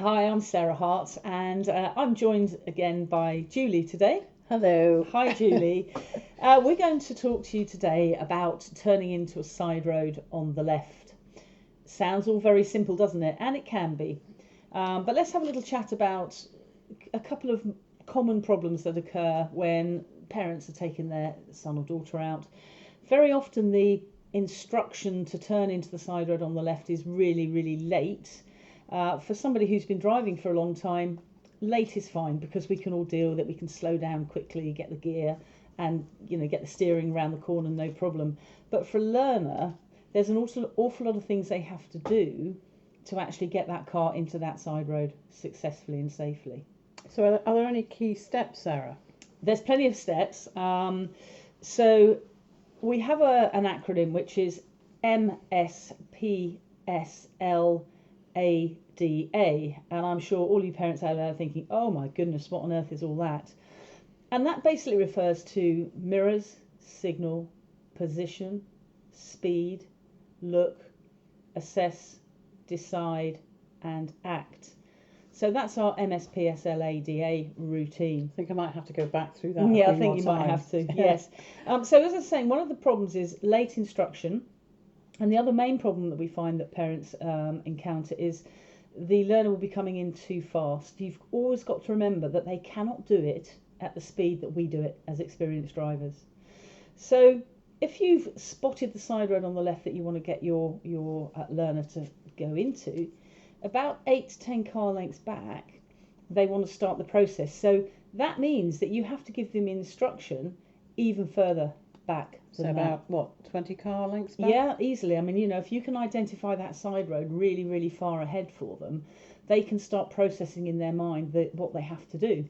Hi, I'm Sarah Hart, and I'm joined again by Julie today. Hello. Hi, Julie. We're going to talk to you today about turning into a side road on the left. Sounds all very simple, doesn't it? And it can be. But let's have a little chat about a couple of common problems that occur when parents are taking their son or daughter out. Very often, the instruction to turn into the side road on the left is really, really late. For somebody who's been driving for a long time, late is fine because we can all deal with it. We can slow down quickly, get the gear, and get the steering around the corner, no problem. But for a learner, there's an awful lot of things they have to do to actually get that car into that side road successfully and safely. So, are there any key steps, Sarah? There's plenty of steps. So we have an acronym which is MSPSLADA, and I'm sure all you parents out there are thinking, oh my goodness, what on earth is all that? And that basically refers to mirrors, signal, position, speed, look, assess, decide, and act. So that's our MSPSLADA routine. I think I might have to go back through that. Yeah, I think you might have to, yes. So as I was saying, one of the problems is late instruction. And the other main problem that we find that parents encounter is the learner will be coming in too fast. You've always got to remember that they cannot do it at the speed that we do it as experienced drivers. So if you've spotted the side road on the left that you want to get your learner to go into, about 8 to 10 car lengths back, they want to start the process. So that means that you have to give them instruction even further back. So about, 20 car lengths back? Yeah, easily. I mean, if you can identify that side road really, really far ahead for them, they can start processing in their mind what they have to do.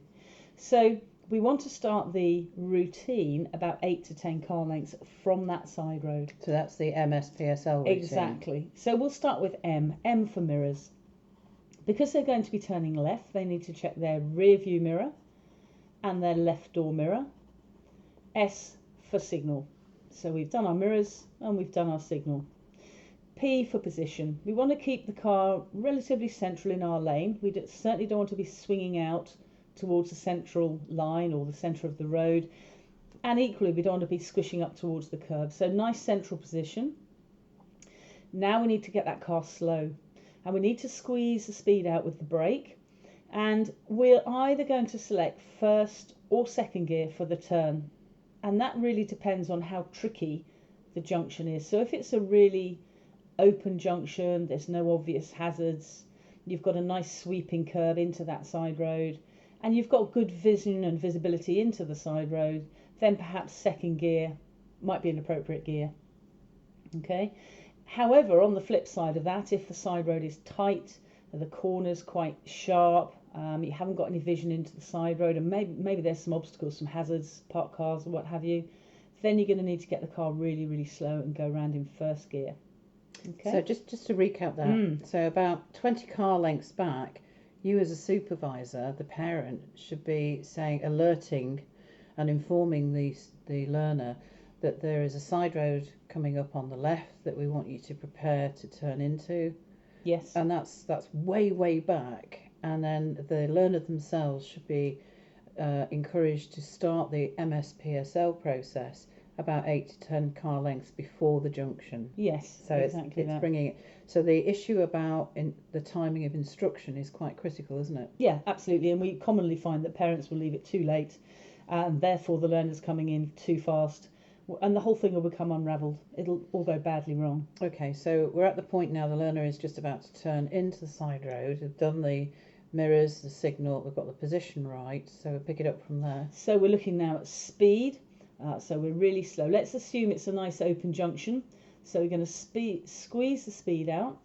So we want to start the routine about 8 to 10 car lengths from that side road. So that's the MSPSL routine. Exactly. So we'll start with M for mirrors. Because they're going to be turning left, they need to check their rear view mirror and their left door mirror. S for signal. So we've done our mirrors and we've done our signal. P for position. We want to keep the car relatively central in our lane. We certainly don't want to be swinging out towards the central line or the centre of the road. And equally, we don't want to be squishing up towards the curb. So nice central position. Now we need to get that car slow. And we need to squeeze the speed out with the brake. And we're either going to select first or second gear for the turn. And that really depends on how tricky the junction is. So if it's a really open junction, there's no obvious hazards, you've got a nice sweeping curve into that side road, and you've got good vision and visibility into the side road, then perhaps second gear might be an appropriate gear. Okay. However, on the flip side of that, if the side road is tight, the corner's quite sharp, you haven't got any vision into the side road, and maybe there's some obstacles, some hazards, parked cars or what have you, then you're going to need to get the car really, really slow and go around in first gear. Okay. So just to recap that, so about 20 car lengths back, you as a supervisor, the parent, should be alerting and informing the learner that there is a side road coming up on the left that we want you to prepare to turn into. Yes. And that's way back. And then the learner themselves should be encouraged to start the MSPSL process about 8 to 10 car lengths before the junction. Yes, so exactly it's bringing it. So the issue about the timing of instruction is quite critical, isn't it? Yeah, absolutely. And we commonly find that parents will leave it too late, and therefore the learner's coming in too fast, and the whole thing will become unravelled. It'll all go badly wrong. Okay, so we're at the point now the learner is just about to turn into the side road. We've done the mirrors, the signal, we've got the position right, so we'll pick it up from there. So we're looking now at speed. So we're really slow. Let's assume it's a nice open junction. So we're going to squeeze the speed out,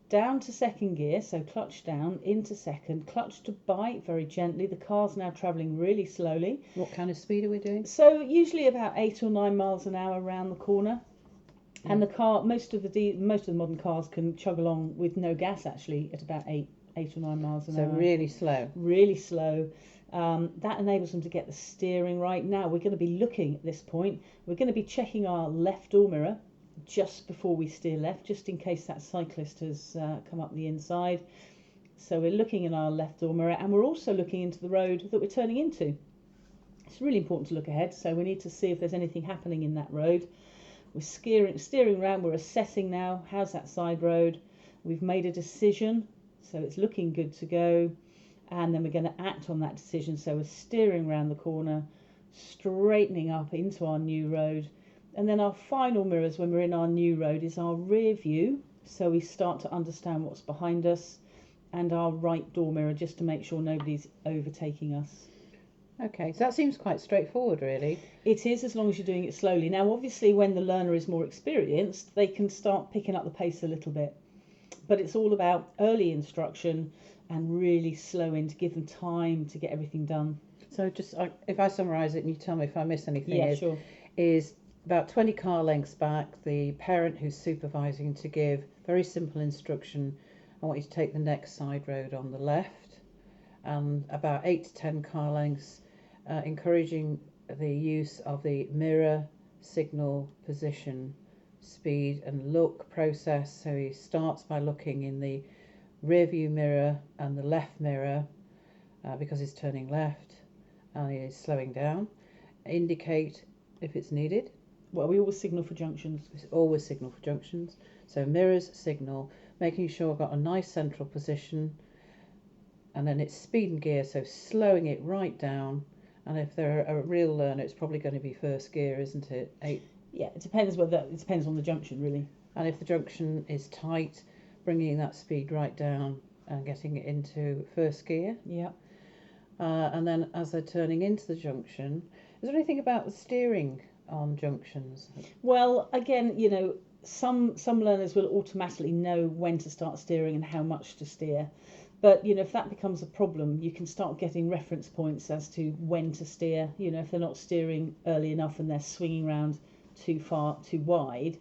down to second gear, so clutch down, into second, clutch to bite very gently. The car's now travelling really slowly. What kind of speed are we doing? So usually about 8 or 9 miles an hour around the corner. Yeah. And the car, most of the modern cars can chug along with no gas actually at about 8 or 9 miles an hour. So really slow. Really slow. That enables them to get the steering right. Now we're going to be looking at this point, we're going to be checking our left door mirror just before we steer left, just in case that cyclist has come up the inside. So we're looking in our left door mirror, and we're also looking into the road that we're turning into. It's really important to look ahead, so we need to see if there's anything happening in that road. We're steering around, we're assessing now, how's that side road? We've made a decision, so it's looking good to go, and then we're going to act on that decision. So we're steering around the corner, straightening up into our new road, and then our final mirrors when we're in our new road is our rear view, so we start to understand what's behind us, and our right door mirror, just to make sure nobody's overtaking us. Okay, so that seems quite straightforward, really. It is, as long as you're doing it slowly. Now, obviously, when the learner is more experienced, they can start picking up the pace a little bit. But it's all about early instruction and really slowing to give them time to get everything done. So just if I summarise it and you tell me if I miss anything, Yeah, sure. Is about 20 car lengths back, the parent who's supervising to give very simple instruction. I want you to take the next side road on the left, and about 8 to 10 car lengths, encouraging the use of the mirror, signal, position, speed and look process. So he starts by looking in the rear view mirror and the left mirror because he's turning left, and he is slowing down. Indicate if it's needed. Well, we always signal for junctions. We always signal for junctions. So mirrors, signal, making sure I've got a nice central position, and then it's speed and gear, so slowing it right down. And if they're a real learner, it's probably going to be first gear, isn't it? 8. Yeah, it depends on the junction, really. And if the junction is tight, bringing that speed right down and getting it into first gear. Yeah. And then as they're turning into the junction, is there anything about the steering on junctions? Well, again, some learners will automatically know when to start steering and how much to steer. But, if that becomes a problem, you can start getting reference points as to when to steer. If they're not steering early enough and they're swinging around too far, too wide,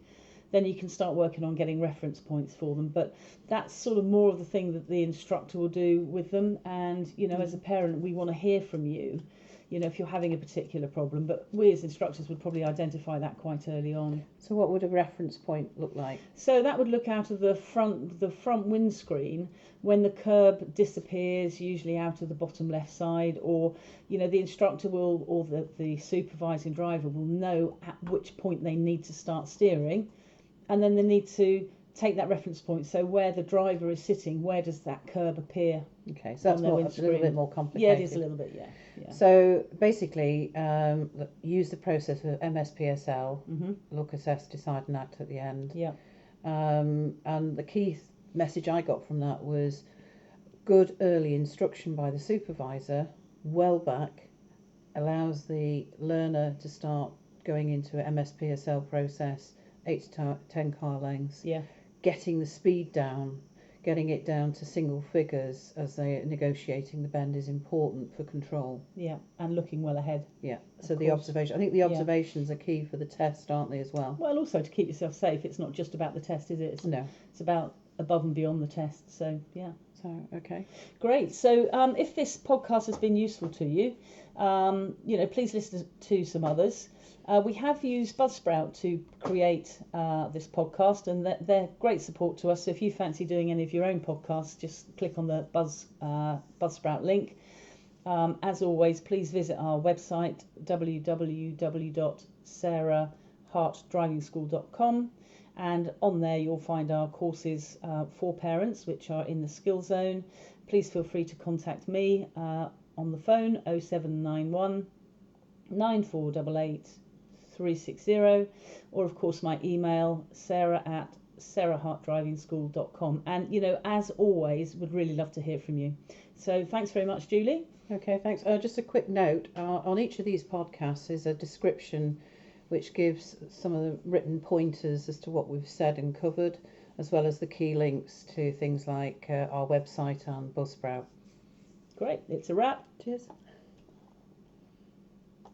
then you can start working on getting reference points for them. But that's sort of more of the thing that the instructor will do with them. And, as a parent, we want to hear from you, if you're having a particular problem. But we as instructors would probably identify that quite early on. So what would a reference point look like? So that would look out of the front windscreen when the curb disappears, usually out of the bottom left side, or the instructor will, or the supervising driver will know at which point they need to start steering, and then they need to take that reference point. So where the driver is sitting, where does that curb appear? Okay, so that's a little bit more complicated. Yeah, it is a little bit, yeah. So basically, use the process of MSPSL, look, assess, decide and act at the end. Yeah. And the key message I got from that was good early instruction by the supervisor, well back, allows the learner to start going into an MSPSL process, 8 to 10 car lengths, getting the speed down, getting it down to single figures as they're negotiating the bend is important for control. Yeah, and looking well ahead. Yeah, so the observation, I think the observations are key for the test, aren't they, as well? Well, also to keep yourself safe. It's not just about the test, is it? No. It's about above and beyond the test, so yeah. So, okay. Great. So if this podcast has been useful to you, please listen to some others. We have used Buzzsprout to create this podcast, and they're great support to us. So if you fancy doing any of your own podcasts, just click on the Buzzsprout link. As always, please visit our website, www.sarahhartdrivingschool.com. And on there you'll find our courses for parents, which are in the skill zone. Please feel free to contact me on the phone 0791 9488 360, or of course my email sarah@sarahhartdrivingschool.com. And as always, would really love to hear from you. So thanks very much, Julie. Okay, thanks. Just a quick note, on each of these podcasts is a description which gives some of the written pointers as to what we've said and covered, as well as the key links to things like our website and Buzzsprout. Great, it's a wrap. Cheers.